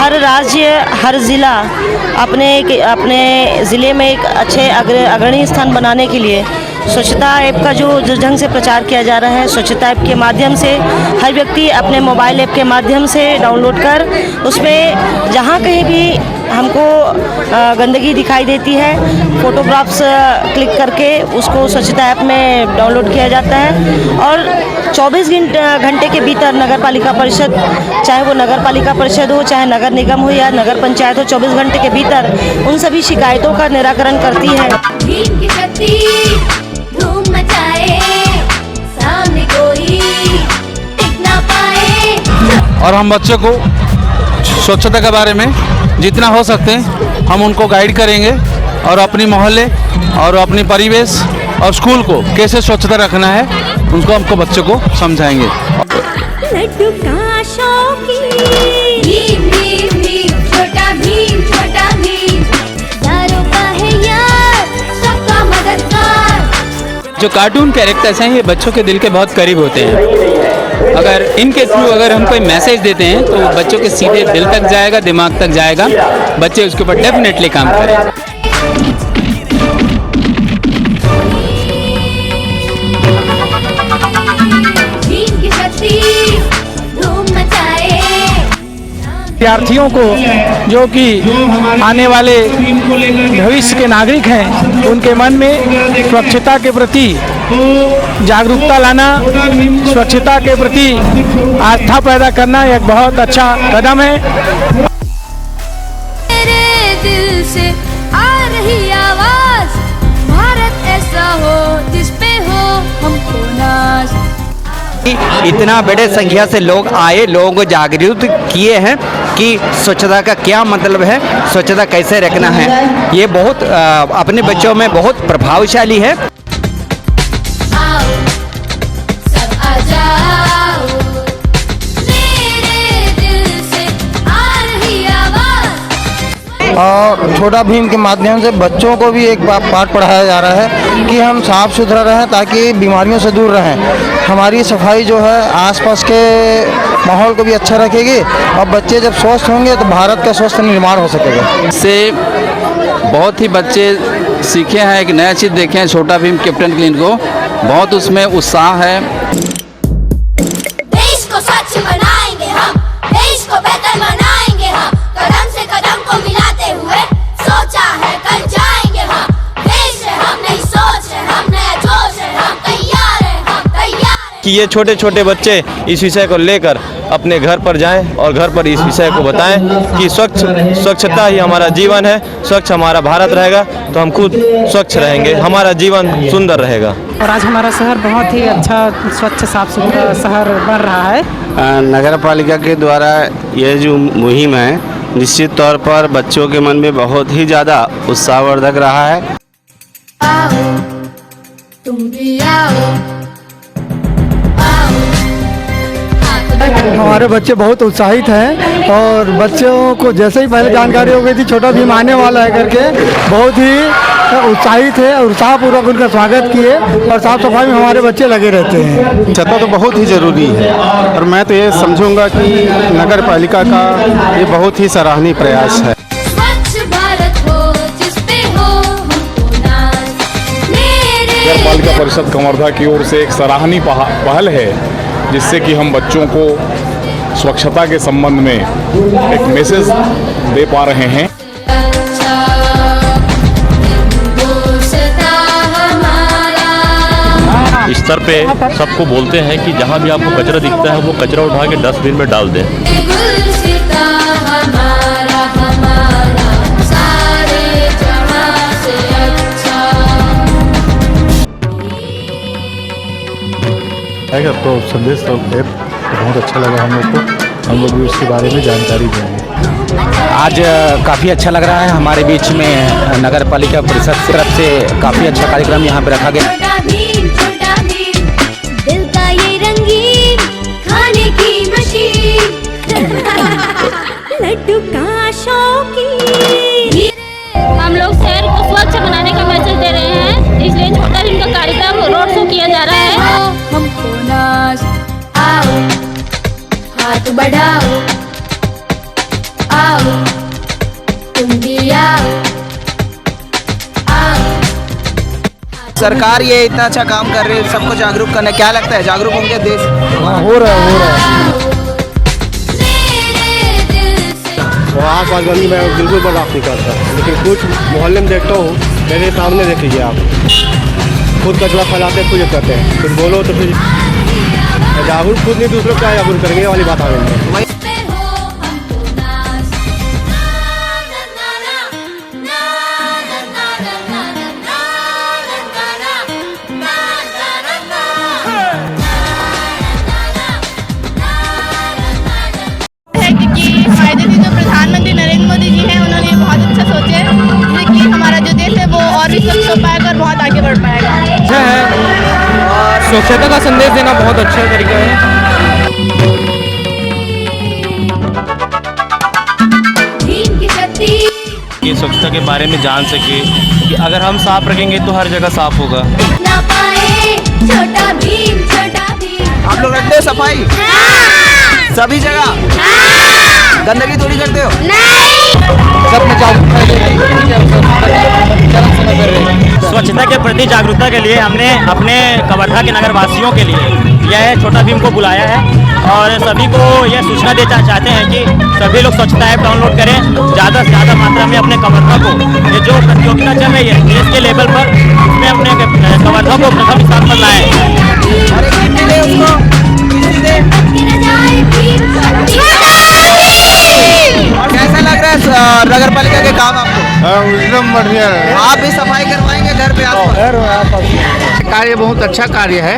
हर राज्य, हर ज़िला अपने ज़िले में एक अच्छे अग्रणी स्थान बनाने के लिए स्वच्छता ऐप का जो जिस ढंग से प्रचार किया जा रहा है, स्वच्छता ऐप के माध्यम से हर व्यक्ति अपने मोबाइल ऐप के माध्यम से डाउनलोड कर उसमें जहाँ कहीं भी हमको गंदगी दिखाई देती है, फ़ोटोग्राफ्स क्लिक करके उसको स्वच्छता ऐप में डाउनलोड किया जाता है और 24 घंटे के भीतर नगर पालिका परिषद, चाहे वो नगर पालिका परिषद हो, चाहे नगर निगम हो या नगर पंचायत हो, 24 घंटे के भीतर उन सभी शिकायतों का निराकरण करती है। भीम की शक्ति धूम मचाए, सामने कोई टिक ना पाए। और हम बच्चों को स्वच्छता के बारे में जितना हो सकते हैं हम उनको गाइड करेंगे और अपनी मोहल्ले और अपनी परिवेश और स्कूल को कैसे स्वच्छता रखना है उनको हमको बच्चों को समझाएंगे। लड्डू का शौकीन भीम भीम भीम, छोटा भीम छोटा भीम, यारों का है यार, सबका मददगार। जो कार्टून कैरेक्टर्स हैं ये बच्चों के दिल के बहुत करीब होते हैं। अगर इनके थ्रू अगर हम कोई मैसेज देते हैं तो बच्चों के सीधे दिल तक जाएगा, दिमाग तक जाएगा, बच्चे उसके ऊपर डेफिनेटली काम करें। विद्यार्थियों को जो कि आने वाले भविष्य के नागरिक हैं उनके मन में स्वच्छता के प्रति जागरूकता लाना, स्वच्छता के प्रति आस्था पैदा करना एक बहुत अच्छा कदम है। मेरे दिल से आ रही आवाज, भारत ऐसा हो जिस पे हो हमको नाज। इतना बड़े संख्या से लोग आए, लोगों को जागरूक किए हैं कि स्वच्छता का क्या मतलब है, स्वच्छता कैसे रखना है। ये बहुत अपने बच्चों में बहुत प्रभावशाली है। आओ सब आ जाओ, मेरे दिल से आ रही आवाज। और छोटा भीम के माध्यम से बच्चों को भी एक पाठ पढ़ाया जा रहा है कि हम साफ सुथरा रहें ताकि बीमारियों से दूर रहें। हमारी सफाई जो है आसपास के माहौल को भी अच्छा रखेगी और बच्चे जब स्वस्थ होंगे तो भारत का स्वस्थ निर्माण हो सकेगा। इससे बहुत ही बच्चे सीखे हैं, एक नया चीज़ देखे हैं छोटा भीम कैप्टन क्लीन को, बहुत उसमें उत्साह है। देश को स्वच्छ बनाएंगे हम, देश को बेहतर बनाएंगे हम, कदम से कदम को मिलाते हुए सोचा है कल जाएंगे हम। देश है हम, नई सोच है हम, नया जोश है हम, तैयार है हम, तैयार है। कि ये छोटे छोटे बच्चे इस विषय को लेकर अपने घर पर जाएं और घर पर इस विषय को बताएं कि स्वच्छता ही हमारा जीवन है, स्वच्छ हमारा भारत रहेगा तो हम खुद स्वच्छ रहेंगे, हमारा जीवन सुंदर रहेगा। और आज हमारा शहर बहुत ही अच्छा स्वच्छ साफ सुथरा शहर बन रहा है। नगर पालिका के द्वारा यह जो मुहिम है निश्चित तौर पर बच्चों के मन में बहुत ही ज़्यादा उत्साहवर्धक रहा है। आओ तुम भी आओ, हमारे बच्चे बहुत उत्साहित हैं और बच्चों को जैसे ही पहले जानकारी हो गई थी छोटा भीम आने वाला है करके बहुत ही उत्साहित है और उत्साहपूर्वक उनका स्वागत किए और साफ सफाई में हमारे बच्चे लगे रहते हैं। स्वच्छता तो बहुत ही ज़रूरी है और मैं तो ये समझूंगा कि नगर पालिका का ये बहुत ही सराहनीय प्रयास है। स्वच्छ भारत हो जिस पे हो हमको नाज। नगर पालिका परिषद कवर्धा की ओर से एक सराहनीय पहल है जिससे कि हम बच्चों को स्वच्छता के संबंध में एक मैसेज दे पा रहे हैं। इस स्तर पे सबको बोलते हैं कि जहाँ भी आपको कचरा दिखता है वो कचरा उठा के डस्टबिन में डाल दें। तो संदेश तो बहुत अच्छा लगा हम लोग को, हम लोग भी उसके बारे में जानकारी देंगे। आज काफ़ी अच्छा लग रहा है, हमारे बीच में नगर पालिका परिषद की तरफ से काफ़ी अच्छा कार्यक्रम यहाँ पे रखा गया। छोटा भीम, दिल का ये रंगीन खाने की मशीन, लड्डू का शौकीन। हम लोग शहर को स्वच्छ बनाने का मैसेज दे रहे हैं, इसलिए छोटा भीम का कार्यक्रम रोड शो किया जा रहा है। हमको नाच। आओ हाथ बढ़ाओ, आओ सरकार ये इतना अच्छा काम कर रही है, सबको जागरूक करना, क्या लगता है जागरूक होंगे देश? हो रहा है। वो आस-पास गंदगी मैं बिल्कुल बर्दाश्त नहीं करता, लेकिन कुछ मोहल्ले में देखता हूँ, मेरे सामने देख लीजिए आप, खुद कचरा फैलाते खुद करते हैं, कुछ बोलो तो फिर जागरूक खुद नहीं दूसरों क्या जागरूक करेंगे, ये वाली बात आ रही है। प्रधानमंत्री नरेंद्र मोदी जी हैं, उन्होंने बहुत अच्छा सोचे जिससे कि हमारा जो देश है वो और भी स्वच्छ हो पाएगा और बहुत आगे बढ़ पाएगा। अच्छा है और स्वच्छता का संदेश देना बहुत अच्छा तरीका है। कि स्वच्छता के बारे में जान सके कि अगर हम साफ रखेंगे तो हर जगह साफ होगा। ना पाए छोटा भीम, छोटा भीम। आप लोग रखते हो सफाई? सभी जगह? गंदगी थोड़ी करते हो? स्वच्छता के प्रति जागरूकता के लिए हमने अपने कवर्धा के नगर वासियों के लिए यह छोटा भीम को बुलाया है और सभी को यह सूचना देना चाहते हैं कि सभी लोग स्वच्छता ऐप डाउनलोड करें, ज़्यादा से ज़्यादा मात्रा में अपने कवर्धा को, ये जो प्रतियोगिता चल रही है देश के लेवल पर, उसमें अपने कवर्धा को प्रथम स्थान पर लाएं। कैसा लग रहा है नगर पालिका के काम आपको? एकदम बढ़िया है। आप भी सफाई करवाएंगे घर पे आसपास? कार्य बहुत अच्छा कार्य है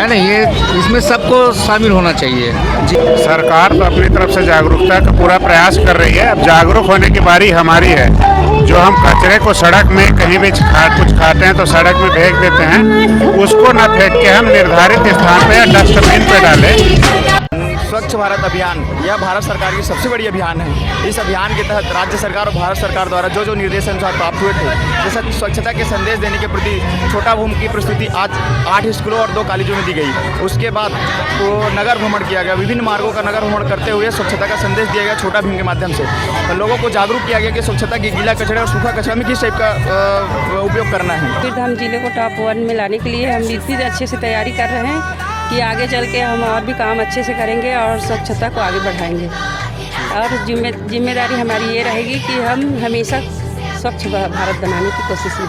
ना, ये इसमें सबको शामिल होना चाहिए। सरकार तो अपनी तरफ से जागरूकता का पूरा प्रयास कर रही है। अब जागरूक होने की बारी हमारी है। जो हम कचरे को सड़क में कहीं भी कुछ खाते हैं तो सड़क में फेंक देते हैं, उसको न फेंक के हम निर्धारित स्थान पे या डस्टबिन पे डालें। स्वच्छ भारत अभियान यह भारत सरकार की सबसे बड़ी अभियान है। इस अभियान के तहत राज्य सरकार और भारत सरकार द्वारा जो निर्देश अनुसार प्राप्त हुए थे, जैसे स्वच्छता के संदेश देने के प्रति छोटा भीम की प्रस्तुति आज 8 स्कूलों और 2 कॉलेजों में दी गई। उसके बाद तो नगर भ्रमण किया गया, विभिन्न मार्गों का नगर भ्रमण करते हुए स्वच्छता का संदेश दिया गया छोटा भीम के माध्यम से। तो लोगों को जागरूक किया गया कि स्वच्छता की गीला कचरा और सूखा कचरा में किस टाइप का उपयोग करना है। कबीरधाम जिले को टॉप 1 में लाने के लिए हम इतनी अच्छे से तैयारी कर रहे हैं कि आगे चल के हम और भी काम अच्छे से करेंगे और स्वच्छता को आगे बढ़ाएंगे। और जिम्मेदारी हमारी ये रहेगी कि हम हमेशा स्वच्छ भारत बनाने की कोशिश में।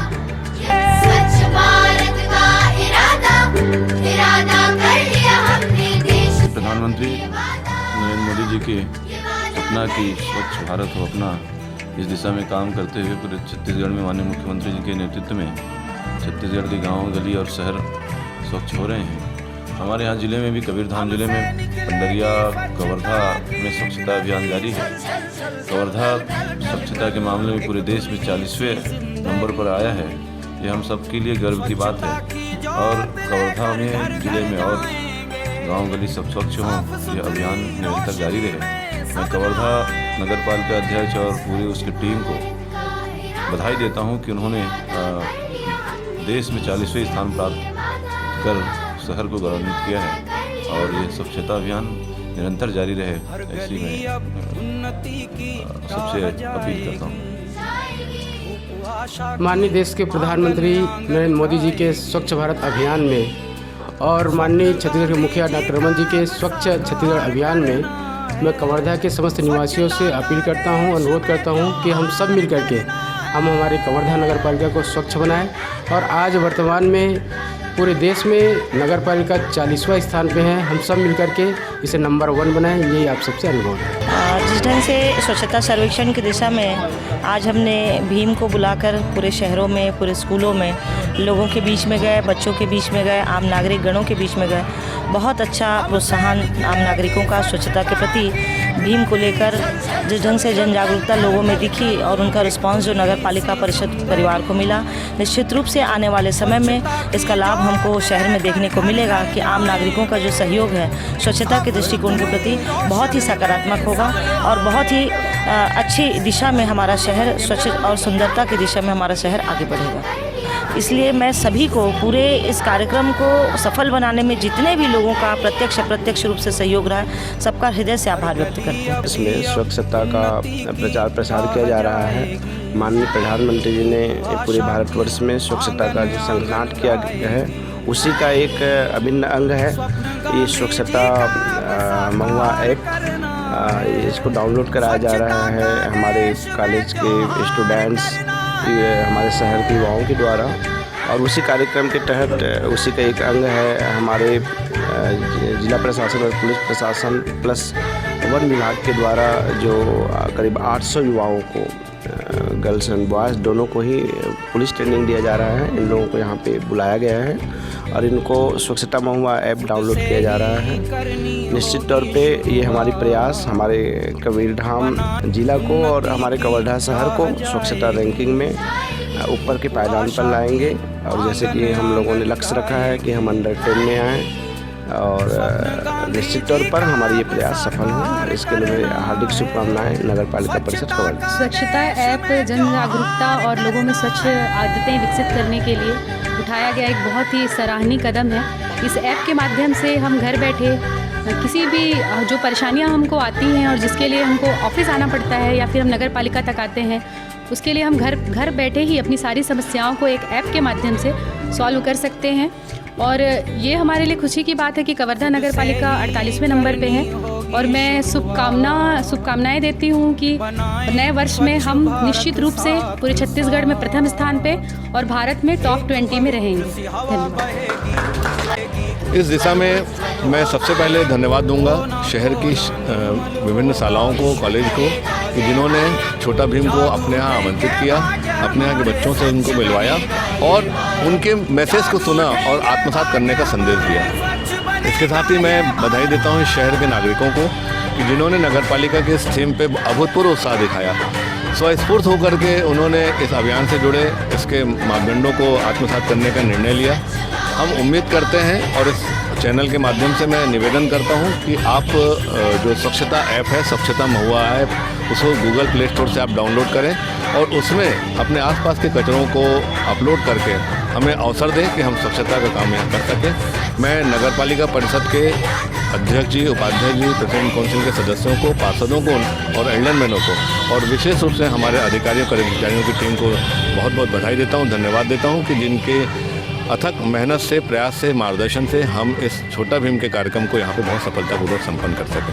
स्वच्छ भारत का इरादा कर लिया हमने देश। प्रधानमंत्री नरेंद्र मोदी जी के सपना की स्वच्छ भारत हो अपना, इस दिशा में काम करते हुए पूरे छत्तीसगढ़ में माननीय मुख्यमंत्री जी के नेतृत्व में छत्तीसगढ़ के गाँव गली और शहर स्वच्छ हो रहे हैं। हमारे यहाँ ज़िले में भी कबीरधाम जिले में पंडरिया कवर्धा में स्वच्छता अभियान जारी है। कवर्धा स्वच्छता के मामले में पूरे देश में 40वें नंबर पर आया है। ये हम सब के लिए गर्व की बात है और कवर्धा में ज़िले में और गांव गली सब स्वच्छ हों, यह अभियान निरंतर जारी रहे। मैं कवर्धा नगर पालिका अध्यक्ष और पूरी उसकी टीम को बधाई देता हूँ कि उन्होंने देश में 40वें स्थान प्राप्त कर शहर को गौरवान्वित किया है और ये स्वच्छता अभियान निरंतर जारी रहे, ऐसी मैं सबसे अपील करता हूँ। माननीय देश के प्रधानमंत्री नरेंद्र मोदी जी के स्वच्छ भारत अभियान में और माननीय छत्तीसगढ़ के मुखिया डॉक्टर रमन जी के स्वच्छ छत्तीसगढ़ अभियान में मैं कवर्धा के समस्त निवासियों से अपील करता हूँ, अनुरोध करता हूँ कि हम सब मिल करके हम हमारे कवर्धा नगर पालिका को स्वच्छ बनाएं। और आज वर्तमान में पूरे देश में नगर पालिका 40वां स्थान पे है। हम सब मिलकर के इसे नंबर 1 बनाएं, यही आप सबसे अनुरोध है। जिस ढंग से स्वच्छता सर्वेक्षण की दिशा में आज हमने भीम को बुलाकर पूरे शहरों में, पूरे स्कूलों में लोगों के बीच में गए, बच्चों के बीच में गए, आम नागरिक गणों के बीच में गए। बहुत अच्छा प्रोत्साहन आम नागरिकों का स्वच्छता के प्रति भीम को लेकर जिस ढंग से जन जागरूकता लोगों में दिखी और उनका रिस्पांस जो नगर पालिका परिषद परिवार को मिला, निश्चित रूप से आने वाले समय में इसका लाभ हमको शहर में देखने को मिलेगा कि आम नागरिकों का जो सहयोग है स्वच्छता के दृष्टिकोण के प्रति बहुत ही सकारात्मक होगा और बहुत ही अच्छी दिशा में हमारा शहर स्वच्छ और सुंदरता की दिशा में हमारा शहर आगे बढ़ेगा। इसलिए मैं सभी को पूरे इस कार्यक्रम को सफल बनाने में जितने भी लोगों का प्रत्यक्ष अप्रत्यक्ष रूप से सहयोग रहा है, सबका हृदय से आभार व्यक्त करते हैं। इसमें स्वच्छता का प्रचार प्रसार किया जा रहा है माननीय प्रधानमंत्री जी ने पूरे भारतवर्ष में स्वच्छता का जो संकल्प किया है उसी का एक अभिन्न अंग है ये स्वच्छता महुआ ऐप। इसको डाउनलोड कराया जा रहा है हमारे कॉलेज के स्टूडेंट्स, हमारे शहर के युवाओं के द्वारा, और उसी कार्यक्रम के तहत उसी का एक अंग है हमारे जिला प्रशासन और पुलिस प्रशासन प्लस वन विभाग के द्वारा जो करीब 800 युवाओं को, गर्ल्स एंड बॉयज़ दोनों को ही पुलिस ट्रेनिंग दिया जा रहा है। इन लोगों को यहाँ पे बुलाया गया है और इनको स्वच्छता महुआ ऐप डाउनलोड किया जा रहा है। निश्चित तौर पे ये हमारी प्रयास हमारे कबीरधाम जिला को और हमारे कवर्धा शहर को स्वच्छता रैंकिंग में ऊपर के पायदान पर लाएंगे। और जैसे कि हम लोगों ने लक्ष्य रखा है कि हम अंडर 10 में आएँ और निश्चित तौर पर हमारी ये प्रयास सफल हो, इसके लिए हार्दिक शुभकामनाएं नगर पालिका परिषद कवर्धा। स्वच्छता ऐप जन जागरूकता और लोगों में स्वच्छ आदतें विकसित करने के लिए उठाया गया एक बहुत ही सराहनीय कदम है। इस ऐप के माध्यम से हम घर बैठे किसी भी जो परेशानियां हमको आती हैं और जिसके लिए हमको ऑफिस आना पड़ता है या फिर हम नगर पालिका तक आते हैं, उसके लिए हम घर बैठे ही अपनी सारी समस्याओं को एक ऐप के माध्यम से सॉल्व कर सकते हैं। और ये हमारे लिए खुशी की बात है कि कवर्धा नगर पालिका 48वें नंबर पे है और मैं शुभकामनाएं देती हूँ कि नए वर्ष में हम निश्चित रूप से पूरे छत्तीसगढ़ में प्रथम स्थान पे और भारत में टॉप 20 में रहेंगे। धन्यवाद। इस दिशा में मैं सबसे पहले धन्यवाद दूंगा शहर की विभिन्न शालाओं को, कॉलेज को, कि जिन्होंने छोटा भीम को अपने यहाँ आमंत्रित किया, अपने यहाँ के बच्चों से उनको मिलवाया और उनके मैसेज को सुना और आत्मसात करने का संदेश दिया। इसके साथ ही मैं बधाई देता हूँ शहर के नागरिकों को कि जिन्होंने नगर पालिका के इस थीम पे अभूतपूर्व उत्साह दिखाया। स्वस्फूर्त होकर के उन्होंने इस अभियान से जुड़े इसके मापदंडों को आत्मसात करने का निर्णय लिया। हम उम्मीद करते हैं और इस चैनल के माध्यम से मैं निवेदन करता हूं कि आप जो स्वच्छता ऐप है, स्वच्छता महुआ ऐप, उसको गूगल प्ले स्टोर से आप डाउनलोड करें और उसमें अपने आसपास के कचरों को अपलोड करके हमें अवसर दें कि हम स्वच्छता का काम यहाँ कर सकें। मैं नगर पालिका परिषद के अध्यक्ष जी, उपाध्यक्ष जी, प्रेसिडेंट काउंसिल के सदस्यों को, पार्षदों को और एल्डरमैनों को और विशेष रूप से हमारे अधिकारियों कर्मचारियों की टीम को बहुत बहुत बधाई देता हूँ, धन्यवाद देता हूँ कि जिनके अथक मेहनत से, प्रयास से, मार्गदर्शन से हम इस छोटा भीम के कार्यक्रम को यहाँ पे बहुत सफलतापूर्वक संपन्न कर सकें।